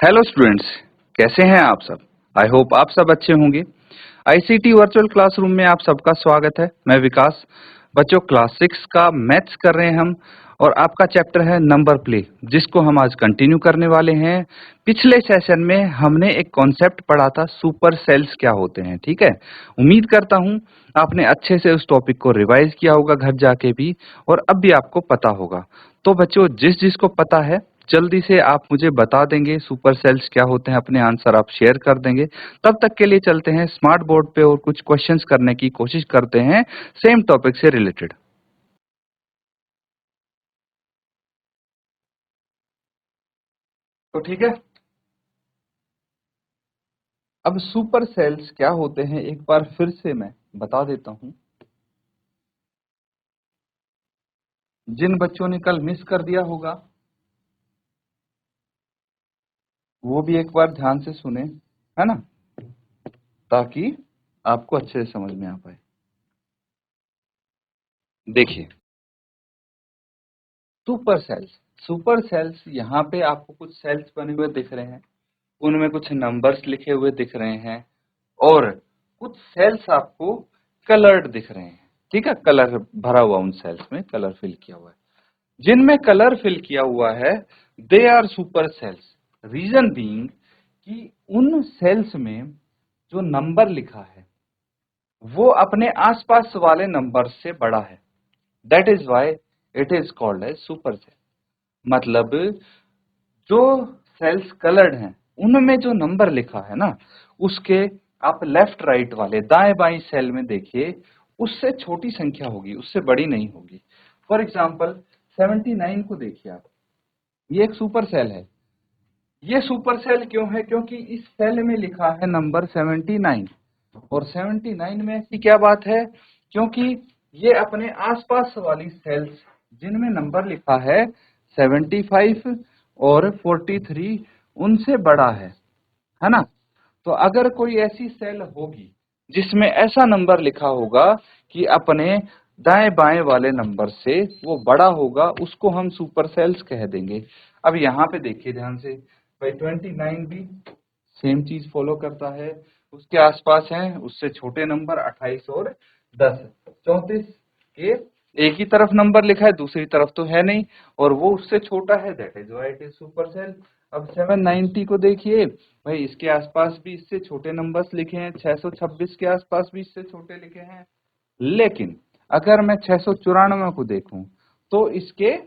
Hello students, कैसे हैं आप सब। आई होप आप सब अच्छे होंगे। आईसीटी वर्चुअल क्लासरूम में आप सबका स्वागत है। मैं विकास। बच्चों, क्लास 6 का मैथ्स कर रहे हैं हम और आपका चैप्टर है नंबर प्ले, जिसको हम आज कंटिन्यू करने वाले हैं। पिछले सेशन में हमने एक कॉन्सेप्ट पढ़ा था, सुपर सेल्स क्या होते हैं। ठीक है, उम्मीद करता हूं आपने अच्छे से उस टॉपिक को रिवाइज किया होगा घर जाके भी, और अब भी आपको पता होगा। तो बच्चों, जिस जिसको पता है जल्दी से आप मुझे बता देंगे सुपर सेल्स क्या होते हैं, अपने आंसर आप शेयर कर देंगे। तब तक के लिए चलते हैं स्मार्ट बोर्ड पे और कुछ क्वेश्चंस करने की कोशिश करते हैं सेम टॉपिक से रिलेटेड। तो ठीक है, अब सुपर सेल्स क्या होते हैं एक बार फिर से मैं बता देता हूं। जिन बच्चों ने कल मिस कर दिया होगा वो भी एक बार ध्यान से सुने, है ना, ताकि आपको अच्छे से समझ में आ पाए। देखिए, सुपर सेल्स यहाँ पे आपको कुछ सेल्स बने हुए दिख रहे हैं, उनमें कुछ नंबर्स लिखे हुए दिख रहे हैं और कुछ सेल्स आपको कलर्ड दिख रहे हैं। ठीक है, कलर भरा हुआ, उन सेल्स में कलर फिल किया हुआ है। जिनमें कलर फिल किया हुआ है they are super cells. Reason being कि उन सेल्स में जो नंबर लिखा है वो अपने आसपास वाले नंबर से बड़ा है। That is why it is called as super cell. मतलब जो सेल्स कलर्ड हैं उनमें जो नंबर लिखा है ना, उसके आप लेफ्ट राइट वाले दाएं बाएं सेल में देखिए, उससे छोटी संख्या होगी, उससे बड़ी नहीं होगी। फॉर एग्जांपल 79 को देखिए आप, ये एक सुपर सेल है। ये सुपर सेल क्यों है? क्योंकि इस सेल में लिखा है नंबर 79, और 79 में ऐसी क्या बात है? क्योंकि ये अपने आसपास वाली सेल्स जिनमें नंबर लिखा है 75 और 43 उनसे बड़ा है ना। तो अगर कोई ऐसी सेल होगी जिसमें ऐसा नंबर लिखा होगा कि अपने दाएं बाएं वाले नंबर से वो बड़ा होगा, उसको हम सुपर सेल्स कह देंगे। अब यहाँ पे देखिए ध्यान से, भाई 29 भी सेम चीज फॉलो करता है, उसके आसपास है उससे छोटे नंबर 28 और 10। 34 के एक ही तरफ नंबर लिखा है, दूसरी तरफ तो है नहीं, और वो उससे छोटा है, that is why it is super cell. अब 790 को देखिए, भाई इसके आसपास भी इससे छोटे नंबर्स लिखे हैं, 626 के आसपास भी इससे छोटे लिखे हैं। लेकिन अगर मैं 694 को देखूं तो इसके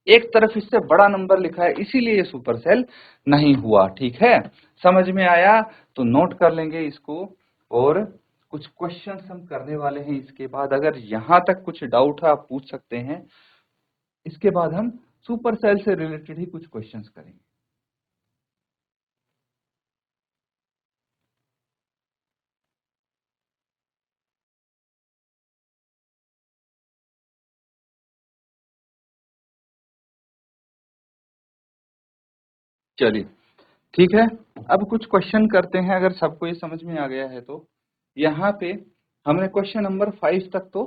एक तरफ इससे बड़ा नंबर लिखा है, इसीलिए ये सुपर सेल नहीं हुआ। ठीक है, समझ में आया? तो नोट कर लेंगे इसको, और कुछ क्वेश्चंस हम करने वाले हैं इसके बाद। अगर यहां तक कुछ डाउट है आप पूछ सकते हैं, इसके बाद हम सुपर सेल से रिलेटेड ही कुछ क्वेश्चंस करेंगे। चलिए ठीक है, अब कुछ क्वेश्चन करते हैं। अगर सबको ये समझ में आ गया है तो यहाँ पे हमने क्वेश्चन नंबर 5 तक तो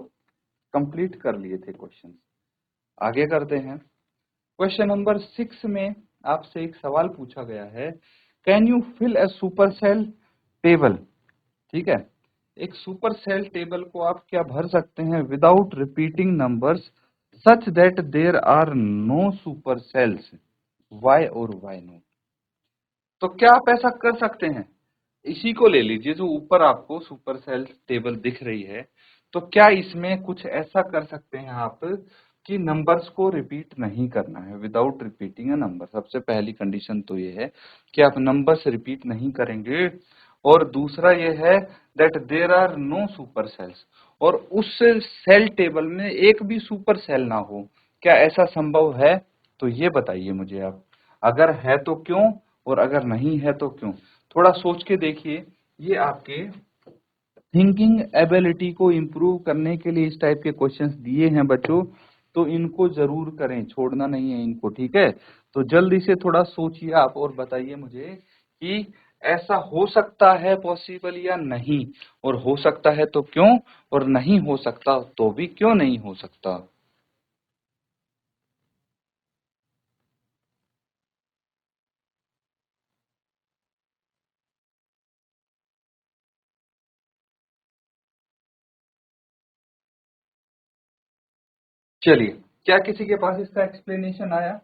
कंप्लीट कर लिए थे क्वेश्चन। आगे करते हैं। क्वेश्चन नंबर 6 में आपसे एक सवाल पूछा गया है, can you fill a super cell table. ठीक है, एक सुपर सेल टेबल को आप क्या भर सकते हैं without repeating numbers such that there are no super cells, why और वाई नॉट। तो क्या आप ऐसा कर सकते हैं? इसी को ले लीजिए जो ऊपर आपको सुपर सेल टेबल दिख रही है। तो क्या इसमें कुछ ऐसा कर सकते हैं आप कि नंबर्स को रिपीट नहीं करना है, विदाउट रिपीटिंग अ नंबर। सबसे पहली कंडीशन तो ये है कि आप नंबर्स रिपीट नहीं करेंगे, और दूसरा ये है that there are no super cells, और उस सेल टेबल में एक भी सुपर सेल ना हो। क्या ऐसा संभव है? तो ये बताइए मुझे आप, अगर है तो क्यों, और अगर नहीं है तो क्यों। थोड़ा सोच के देखिए। ये आपके थिंकिंग एबिलिटी को इम्प्रूव करने के लिए इस टाइप के क्वेश्चंस दिए हैं बच्चों, तो इनको जरूर करें, छोड़ना नहीं है इनको। ठीक है, तो जल्दी से थोड़ा सोचिए आप और बताइए मुझे कि ऐसा हो सकता है पॉसिबल या नहीं, और हो सकता है तो क्यों, और नहीं हो सकता तो भी क्यों नहीं हो सकता। चलिए, क्या किसी के पास इसका एक्सप्लेनेशन आया?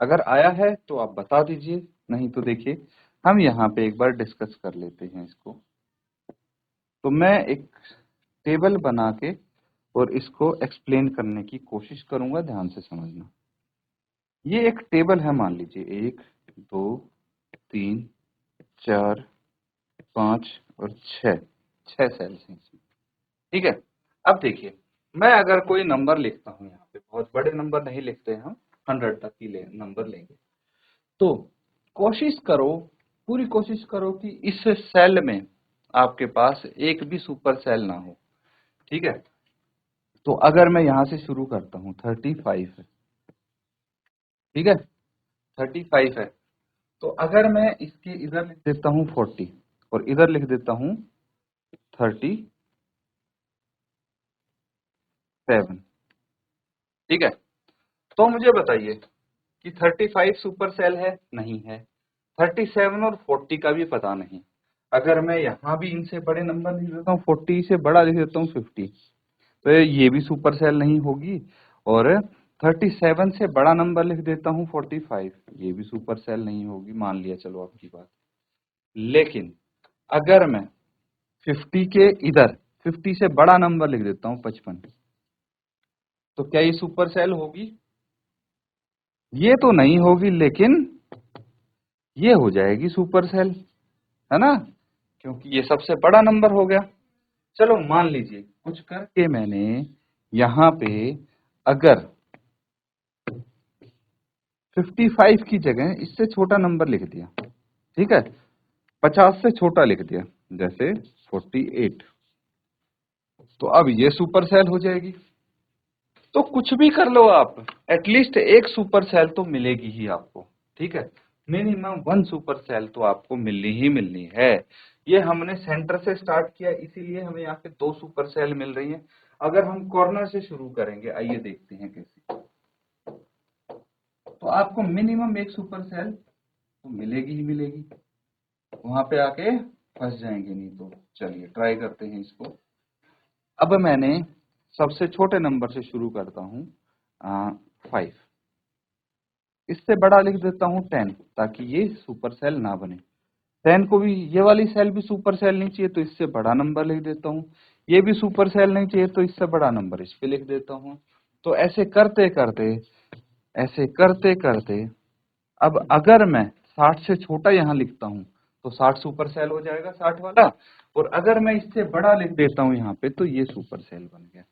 अगर आया है तो आप बता दीजिए, नहीं तो देखिए हम यहाँ पे एक बार डिस्कस कर लेते हैं इसको। तो मैं एक टेबल बना के और इसको एक्सप्लेन करने की कोशिश करूंगा, ध्यान से समझना। ये एक टेबल है, मान लीजिए 1 2 3 4 5 और 6 सेल्स हैं इसमें, ठीक है। अब देखिए, मैं अगर कोई नंबर लिखता हूँ यहाँ पे, बहुत बड़े नंबर नहीं लिखते हैं हम, 100 तक की नंबर लेंगे। तो कोशिश करो, पूरी कोशिश करो कि इस सेल में आपके पास एक भी सुपर सेल ना हो, ठीक है। तो अगर मैं यहां से शुरू करता हूं, 35 है, ठीक है, 35 है। तो अगर मैं इसके इधर लिख देता हूं 40 और इधर लिख देता हूं 37, ठीक है। तो मुझे बताइए कि 35 सुपर सेल है? नहीं है। 37 और 40 का भी पता नहीं। अगर मैं यहाँ भी इनसे बड़े नंबर लिख देता हूँ, 40 से बड़ा लिख देता हूँ 50, तो ये भी सुपर सेल नहीं होगी। और 37 से बड़ा नंबर लिख देता हूँ 45, ये भी सुपर सेल नहीं होगी, मान लिया चलो आपकी बात। लेकिन अगर मैं 50 के इधर 50 से बड़ा नंबर लिख देता हूँ 55, तो क्या ये सुपर सेल होगी? ये तो नहीं होगी, लेकिन ये हो जाएगी सुपर सेल, है ना, क्योंकि ये सबसे बड़ा नंबर हो गया। चलो मान लीजिए कुछ करके मैंने यहाँ पे अगर 55 की जगह इससे छोटा नंबर लिख दिया, ठीक है, 50 से छोटा लिख दिया, जैसे 48, तो अब ये सुपर सेल हो जाएगी। तो कुछ भी कर लो आप, एटलीस्ट एक सुपर सेल तो मिलेगी ही आपको, ठीक है। मिनिमम 1 सुपर सेल तो आपको मिलनी ही मिलनी है। ये हमने सेंटर से स्टार्ट किया, इसीलिए हमें यहाँ पे 2 सुपर सेल मिल रही हैं। अगर हम कॉर्नर से शुरू करेंगे, आइए देखते हैं कैसे। तो आपको मिनिमम एक सुपर सेल तो मिलेगी ही मिलेगी, वहां पे आके फंस जाएंगे नहीं तो। चलिए ट्राई करते हैं इसको। अब मैंने सबसे छोटे नंबर से शुरू करता हूँ, 5, इससे बड़ा लिख देता हूँ 10, ताकि ये सुपर सेल ना बने। 10 को भी, ये वाली सेल भी सुपर सेल नहीं चाहिए, तो इससे बड़ा नंबर लिख देता हूँ। ये भी सुपर सेल नहीं चाहिए, तो इससे बड़ा नंबर इस पे लिख देता हूँ। तो ऐसे करते करते, ऐसे करते करते, अब अगर मैं 60 से छोटा यहाँ लिखता हूँ, तो 60 सुपर सेल हो जाएगा, 60 वाला। और अगर मैं इससे बड़ा लिख देता हूँ यहाँ पे, तो ये सुपर सेल बन गया।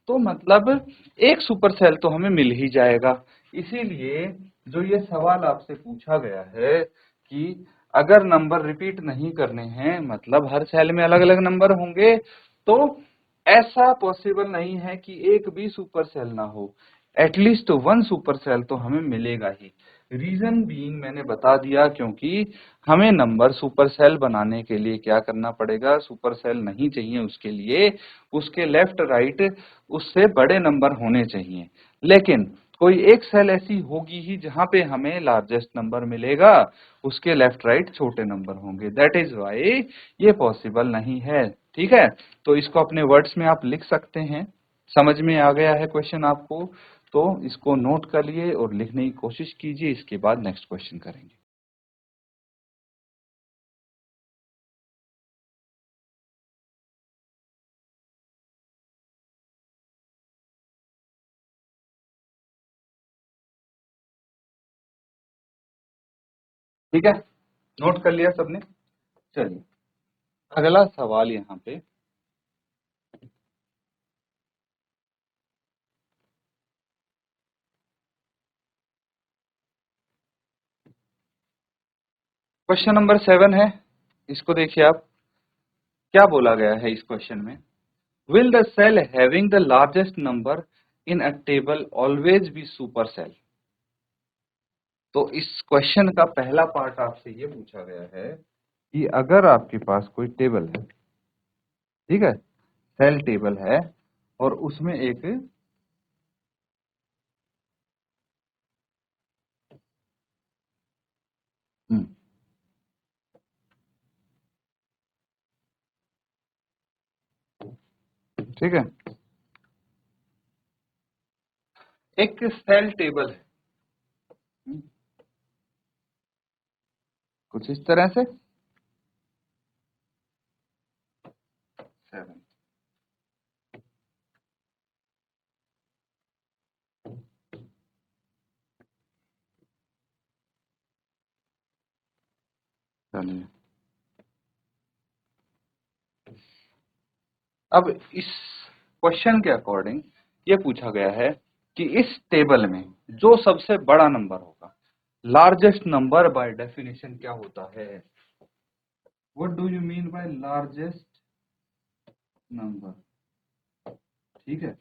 तो मतलब एक सुपर सेल तो हमें मिल ही जाएगा। इसीलिए जो ये सवाल आपसे पूछा गया है कि अगर नंबर रिपीट नहीं करने हैं, मतलब हर सेल में अलग अलग नंबर होंगे, तो ऐसा पॉसिबल नहीं है कि एक भी सुपर सेल ना हो। एटलीस्ट 1 सुपर सेल तो हमें मिलेगा ही। रीजन बीइंग मैंने बता दिया, क्योंकि हमें नंबर सुपर सेल बनाने के लिए क्या करना पड़ेगा, सुपर सेल नहीं चाहिए उसके लिए, उसके लेफ्ट राइट उससे बड़े नंबर होने चाहिए। लेकिन कोई एक सेल ऐसी होगी ही जहां पे हमें लार्जेस्ट नंबर मिलेगा, उसके लेफ्ट राइट छोटे नंबर होंगे। दैट इज वाई ये पॉसिबल नहीं है, ठीक है। तो इसको अपने वर्ड्स में आप लिख सकते हैं। समझ में आ गया है क्वेश्चन आपको? तो इसको नोट कर लिए और लिखने की कोशिश कीजिए, इसके बाद नेक्स्ट क्वेश्चन करेंगे। ठीक है, नोट कर लिया सबने? चलिए अगला सवाल यहाँ पे, क्वेश्चन नंबर 7 है। इसको देखिए आप, क्या बोला गया है इस क्वेश्चन में। Will the cell having the largest number in a table always be super cell? तो इस क्वेश्चन का पहला पार्ट आपसे ये पूछा गया है कि अगर आपके पास कोई टेबल है, ठीक है, सेल टेबल है, और उसमें एक, हम्म, ठीक है, एक सेल टेबल है कुछ इस तरह से 7। चलिए अब इस क्वेश्चन के अकॉर्डिंग ये पूछा गया है कि इस टेबल में जो सबसे बड़ा नंबर होगा, लार्जेस्ट नंबर बाय डेफिनेशन क्या होता है? What do you mean by largest number? ठीक है,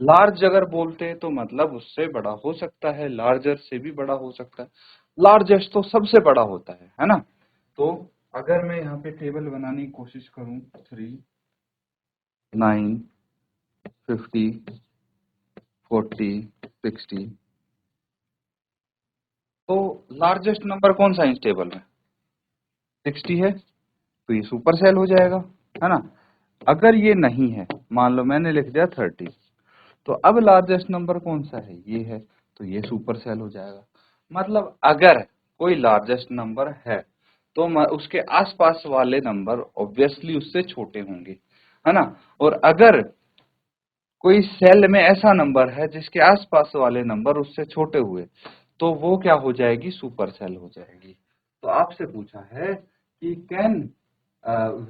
लार्ज अगर बोलते हैं तो मतलब उससे बड़ा हो सकता है, लार्जर से भी बड़ा हो सकता है, लार्जेस्ट तो सबसे बड़ा होता है ना? तो अगर मैं यहाँ पे टेबल बनाने की कोशिश करूं 3, 9, 50, 40, 60, तो लार्जेस्ट नंबर कौन सा इस टेबल में 60 है, तो ये सुपर सेल हो जाएगा, है ना? अगर ये नहीं है, मान लो मैंने लिख दिया 30, तो अब लार्जेस्ट नंबर कौन सा है, ये है, तो ये सुपर सेल हो जाएगा। मतलब अगर कोई लार्जेस्ट नंबर है तो उसके आसपास वाले नंबर ऑब्वियसली उससे छोटे होंगे, है ना? और अगर कोई सेल में ऐसा नंबर है जिसके आसपास वाले नंबर उससे छोटे हुए, तो वो क्या हो जाएगी, सुपर सेल हो जाएगी। तो आपसे पूछा है कि can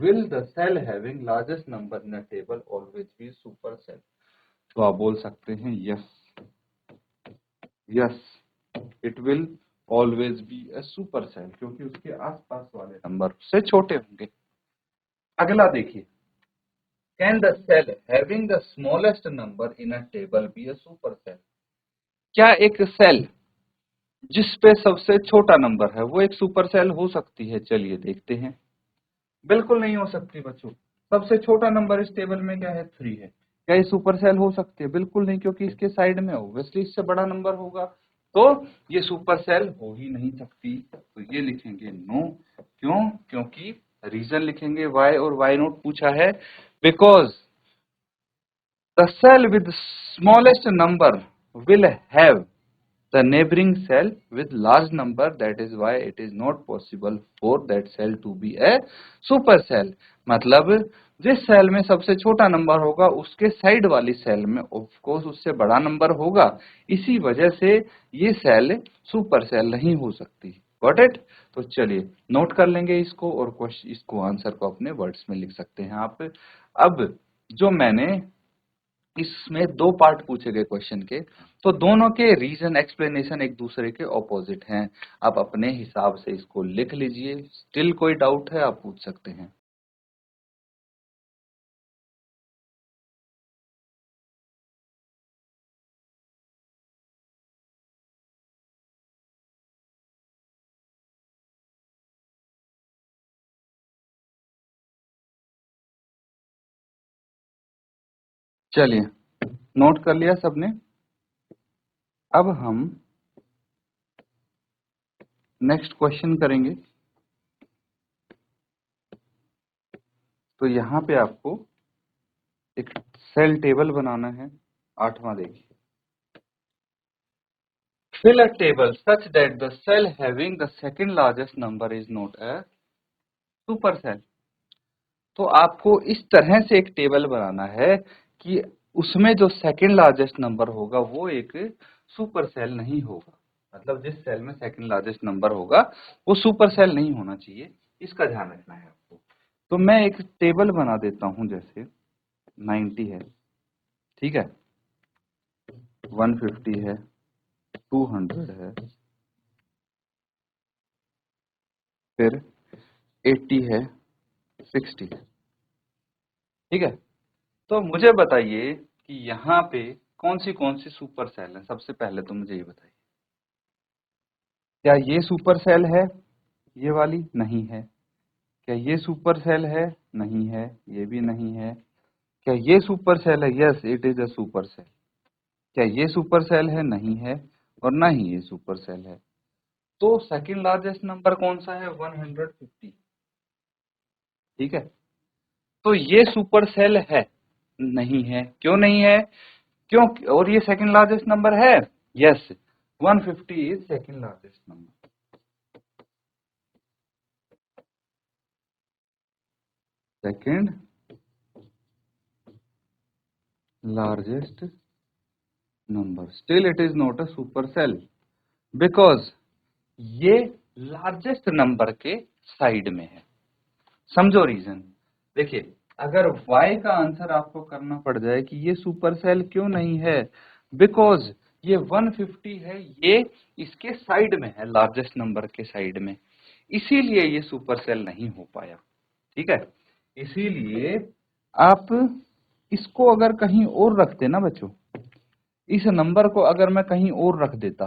will the cell having largest number in a table always be super cell? तो आप बोल सकते हैं yes, yes it will always be a super cell, क्योंकि उसके आसपास वाले नंबर उससे छोटे होंगे। अगला देखिए, can the cell having the smallest number in a table be a super cell? क्या एक सेल जिस पे सबसे छोटा नंबर है वो एक सुपर सेल हो सकती है? चलिए देखते हैं। बिल्कुल नहीं हो सकती बच्चों। सबसे छोटा नंबर इस टेबल में क्या है, 3 है। क्या ये सुपर सेल हो सकती है? बिल्कुल नहीं, क्योंकि इसके साइड में ऑब्वियसली इससे बड़ा नंबर होगा, तो ये सुपर सेल हो ही नहीं सकती। तो ये लिखेंगे नो। क्यों? क्योंकि रीजन लिखेंगे वाई, और वाई नॉट पूछा है because the cell with smallest number will have the neighboring cell with large number, that is why it is not possible for that cell to be a super cell। मतलब जिस cell में सबसे छोटा number होगा उसके side वाली cell में of course उससे बड़ा नंबर होगा, इसी वजह से ये सेल सुपर सेल नहीं हो सकती। Got it? तो चलिए नोट कर लेंगे इसको, और क्वेश्चन इसको आंसर को अपने वर्ड्स में लिख सकते हैं आप। अब जो मैंने इसमें 2 पार्ट पूछे गए क्वेश्चन के, तो दोनों के रीजन एक्सप्लेनेशन एक दूसरे के ऑपोजिट हैं। आप अपने हिसाब से इसको लिख लीजिए। स्टिल कोई डाउट है आप पूछ सकते हैं। चलिए नोट कर लिया सबने। अब हम नेक्स्ट क्वेश्चन करेंगे। तो यहाँ पे आपको एक सेल टेबल बनाना है। 8वां देखिए, fill a table such that the cell having the second largest number is not a super cell। तो आपको इस तरह से एक टेबल बनाना है कि उसमें जो सेकंड लार्जेस्ट नंबर होगा वो एक सुपर सेल नहीं होगा। मतलब जिस सेल में सेकंड लार्जेस्ट नंबर होगा वो सुपर सेल नहीं होना चाहिए, इसका ध्यान रखना है आपको। तो मैं एक टेबल बना देता हूं, जैसे 90 है, ठीक है, 150 है, 200 है, फिर 80 है, 60 है, ठीक है। तो मुझे बताइए कि यहाँ पे कौन सी सुपर सेल है? सबसे पहले तो मुझे ये बताइए, क्या ये सुपर सेल है? ये वाली नहीं है। क्या ये सुपर सेल है? नहीं है। ये भी नहीं है। क्या ये सुपर सेल है? Yes it is a super cell. क्या ये सुपर सेल है? नहीं है, और ना ही ये सुपर सेल है। तो सेकंड लार्जेस्ट नंबर कौन सा है? 150, ठीक है। तो ये सुपर सेल है? नहीं है। क्यों नहीं है? क्यों? और ये सेकंड लार्जेस्ट नंबर है। Yes, 150 is second largest number. Second largest number, still it is not a super cell, because ये लार्जेस्ट नंबर के साइड में है। समझो रीजन। देखिए, अगर y का आंसर आपको करना पड़ जाए कि ये सुपर सेल क्यों नहीं है, बिकॉज ये 150 है, ये इसके साइड में है, लार्जेस्ट नंबर के साइड में, इसीलिए ये सुपर सेल नहीं हो पाया। ठीक है, इसीलिए आप इसको अगर कहीं और रखते ना बच्चों, इस नंबर को अगर मैं कहीं और रख देता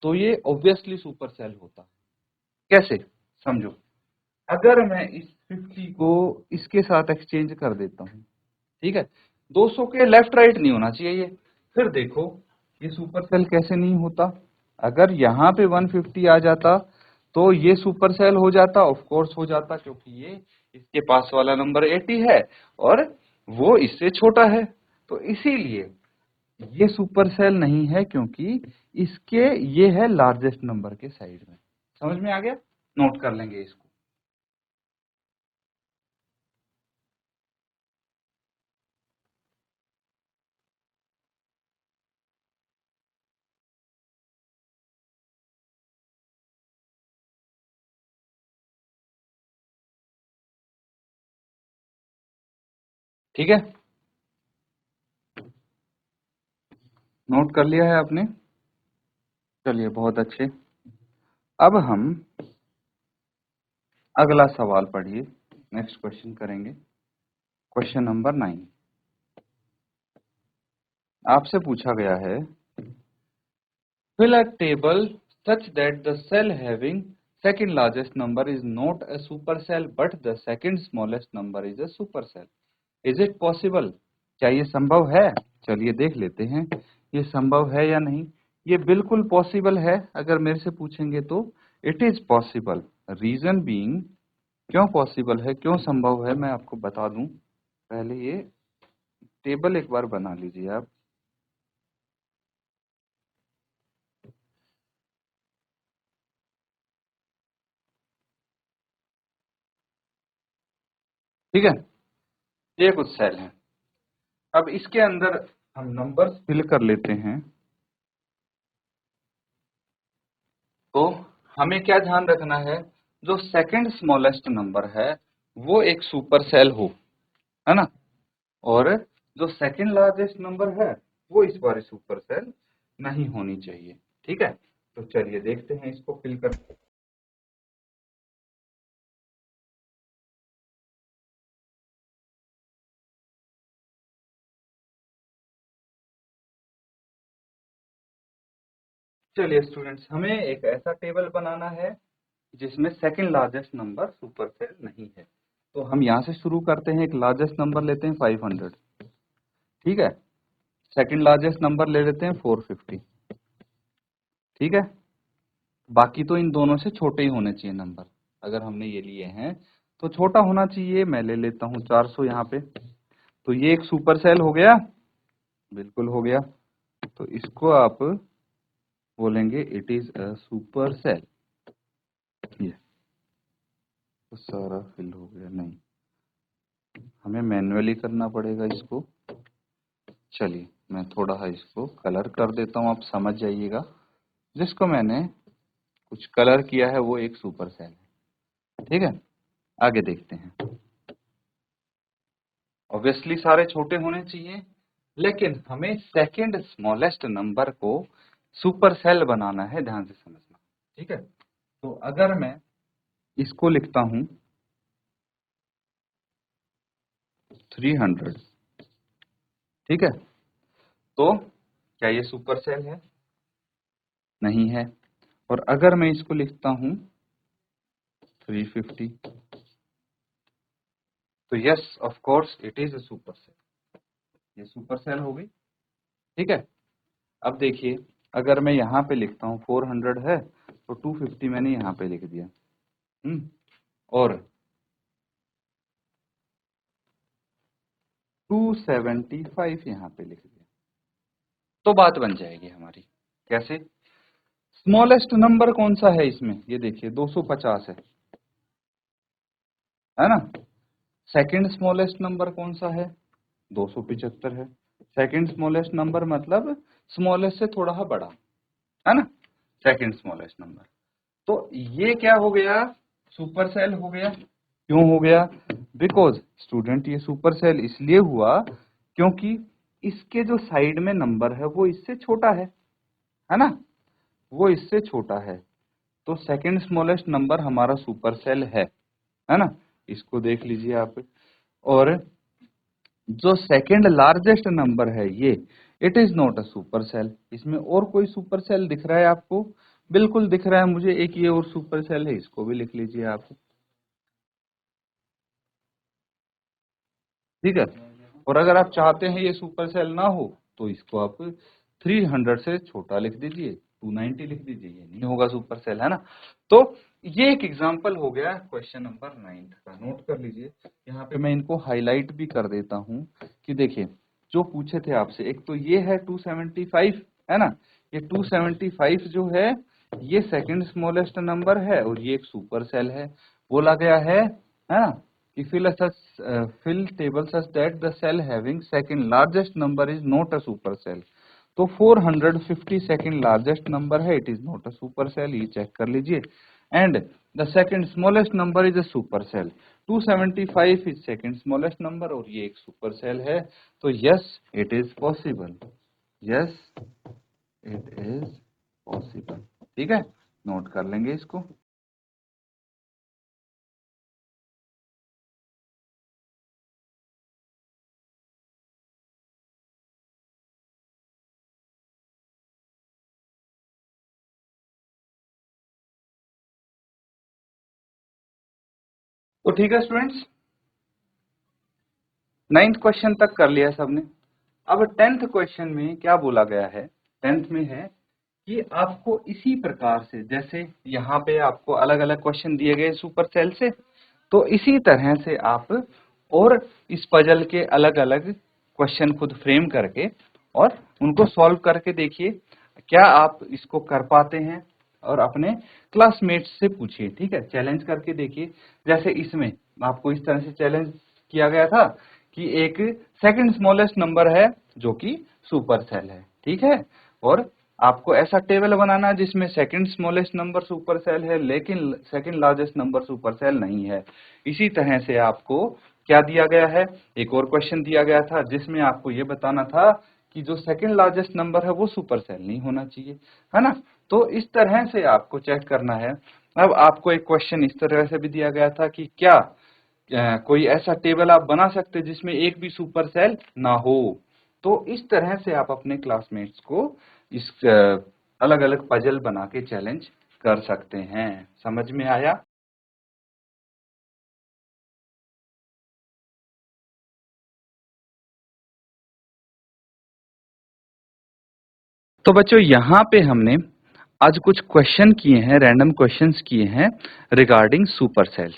तो ये ऑब्वियसली सुपर सेल होता। कैसे? समझो, अगर मैं इस 50 को इसके साथ एक्सचेंज कर देता हूं, ठीक है, 200 के लेफ्ट राइट नहीं होना चाहिए ये, फिर देखो ये सुपर सेल कैसे नहीं होता। अगर यहाँ पे 150 आ जाता तो ये सुपर सेल हो जाता, ऑफ कोर्स हो जाता, क्योंकि ये इसके पास वाला नंबर 80 है और वो इससे छोटा है, तो इसीलिए ये सुपर सेल नहीं है, क्योंकि इसके ये है लार्जेस्ट नंबर के साइड में। समझ में आ गया? नोट कर लेंगे इसको। ठीक है, नोट कर लिया है आपने? चलिए, बहुत अच्छे। अब हम अगला सवाल पढ़िए, नेक्स्ट क्वेश्चन करेंगे। क्वेश्चन नंबर 9 आपसे पूछा गया है, fill a table such that the cell having second largest number is not a supercell but the second smallest number is a supercell. Is it possible? क्या ये संभव है? चलिए देख लेते हैं ये संभव है या नहीं। ये बिल्कुल पॉसिबल है, अगर मेरे से पूछेंगे तो it is possible. Reason being, क्यों पॉसिबल है, क्यों संभव है, मैं आपको बता दूं। पहले ये टेबल एक बार बना लीजिए आप। ठीक है, ये कुछ सेल है। अब इसके अंदर हम नंबर्स फिल कर लेते हैं। तो हमें क्या ध्यान रखना है, जो सेकंड स्मॉलेस्ट नंबर है वो एक सुपर सेल हो, है ना, और जो सेकंड लार्जेस्ट नंबर है वो इस बार सुपर सेल नहीं होनी चाहिए। ठीक है, तो चलिए देखते हैं इसको फिल कर। चलिए स्टूडेंट्स, हमें एक ऐसा टेबल बनाना है जिसमें second largest number super cell नहीं है। तो हम यहाँ से शुरू करते हैं, एक लार्जेस्ट नंबर लेते हैं 500। ठीक है, सेकंड लार्जेस्ट नंबर ले लेते हैं 450। ठीक है, बाकी तो इन दोनों से छोटे ही होने चाहिए नंबर, अगर हमने ये लिए हैं तो छोटा होना चाहिए। मैं ले लेता हूँ 400 यहाँ पे, तो ये एक सुपर सेल हो गया, बिल्कुल हो गया। तो इसको आप बोलेंगे it is a super cell. ये तो सारा फिल हो गया, नहीं, हमें मैन्युअली करना पड़ेगा इसको। चलिए मैं थोड़ा सा इसको कलर कर देता हूँ, आप समझ जाइएगा। जिसको मैंने कुछ कलर किया है वो एक सुपर सेल है। ठीक है, आगे देखते हैं। ऑब्वियसली सारे छोटे होने चाहिए, लेकिन हमें सेकंड स्मॉलेस्ट नंबर को सुपर सेल बनाना है, ध्यान से समझना। ठीक है, तो अगर मैं इसको लिखता हूं 300, ठीक है, तो क्या ये सुपर सेल है? नहीं है। और अगर मैं इसको लिखता हूं 350, तो yes of course it is a super cell, ये सुपर सेल हो गई। ठीक है, अब देखिए, अगर मैं यहाँ पे लिखता हूँ 400 है तो 250 मैंने यहाँ पे लिख दिया, और 275 यहाँ पे लिख दिया। तो बात बन जाएगी हमारी। कैसे? स्मॉलेस्ट नंबर कौन सा है इसमें, ये देखिए 250 है ना। सेकंड स्मॉलेस्ट नंबर कौन सा है, 275 है। सेकंड स्मॉलेस्ट नंबर मतलब स्मॉलेस्ट से थोड़ा बड़ा, है ना, सेकंड स्मॉलेस्ट नंबर। तो ये क्या हो गया, सुपर सेल हो गया। क्यों हो गया? बिकॉज स्टूडेंट ये सुपर सेल इसलिए हुआ क्योंकि इसके जो साइड में नंबर है वो इससे छोटा है ना, वो इससे छोटा है। तो सेकंड स्मॉलेस्ट नंबर हमारा सुपर सेल है ना, इसको देख लीजिए आप। और जो सेकंड लार्जेस्ट नंबर है ये, it is not a super cell. इसमें और कोई सुपर सेल दिख रहा है आपको? बिल्कुल दिख रहा है मुझे, एक ये और सुपर सेल है, इसको भी लिख लीजिए आप, ठीक है। और अगर आप चाहते हैं ये सुपर सेल ना हो तो इसको आप 300 से छोटा लिख दीजिए, 290 लिख दीजिए, ये नहीं होगा सुपर सेल, है ना। तो ये एक एग्जांपल हो गया क्वेश्चन नंबर 9 का, नोट कर लीजिए। यहाँ पे मैं इनको हाईलाइट भी कर देता हूँ कि देखिए जो पूछे थे आपसे, एक तो ये है 275, है ना, ये 275 जो है ये सेकंड स्मॉलेस्ट नंबर है और ये एक सुपर सेल है। बोला गया है ना, कि fill table such that the cell having second largest number is not a super cell। तो 450 सेकंड लार्जेस्ट नंबर है, it is not a super cell, ये चेक कर लीजिए। And the second smallest number is a super cell, 275 is second smallest number और ये एक super cell है। तो yes it is possible, yes it is possible, ठीक है, नोट कर लेंगे इसको। तो ठीक है स्टूडेंट्स, 9th क्वेश्चन तक कर लिया सबने। अब 10th क्वेश्चन में क्या बोला गया है, 10th में है कि आपको इसी प्रकार से, जैसे यहाँ पे आपको अलग अलग क्वेश्चन दिए गए सुपर सेल से, तो इसी तरह से आप और इस पजल के अलग अलग क्वेश्चन खुद फ्रेम करके और उनको सॉल्व करके देखिए क्या आप इसको कर पाते हैं, और अपने क्लासमेट्स से पूछिए, ठीक है, चैलेंज करके देखिए। जैसे इसमें आपको इस तरह से चैलेंज किया गया था कि एक सेकंड स्मॉलेस्ट नंबर है जो कि सुपर सेल है, ठीक है, और आपको ऐसा टेबल बनाना है जिसमें second smallest number super cell है लेकिन second largest number super cell नहीं है। इसी तरह से आपको क्या दिया गया है, एक और क्वेश्चन दिया गया था जिसमें आपको ये बताना था कि जो सेकंड लार्जेस्ट नंबर है वो सुपर सेल नहीं होना चाहिए, है ना। तो इस तरह से आपको चेक करना है। अब आपको एक क्वेश्चन इस तरह से भी दिया गया था कि क्या कोई ऐसा टेबल आप बना सकते हैं जिसमें एक भी सुपर सेल ना हो। तो इस तरह से आप अपने क्लासमेट्स को इस अलग अलग पजल बना के चैलेंज कर सकते हैं। समझ में आया? तो बच्चों यहाँ पे हमने आज कुछ क्वेश्चन किए हैं, रैंडम क्वेश्चंस किए हैं रिगार्डिंग सुपर सेल्स।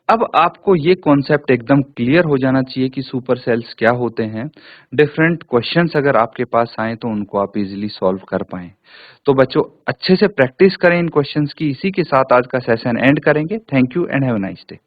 अब आपको ये कॉन्सेप्ट एकदम क्लियर हो जाना चाहिए कि सुपर सेल्स क्या होते हैं। डिफरेंट क्वेश्चंस अगर आपके पास आए तो उनको आप इजीली सॉल्व कर पाएं। तो बच्चों अच्छे से प्रैक्टिस करें इन क्वेश्चंस की। इसी के साथ आज का सेशन एंड करेंगे। Thank you and have a nice day.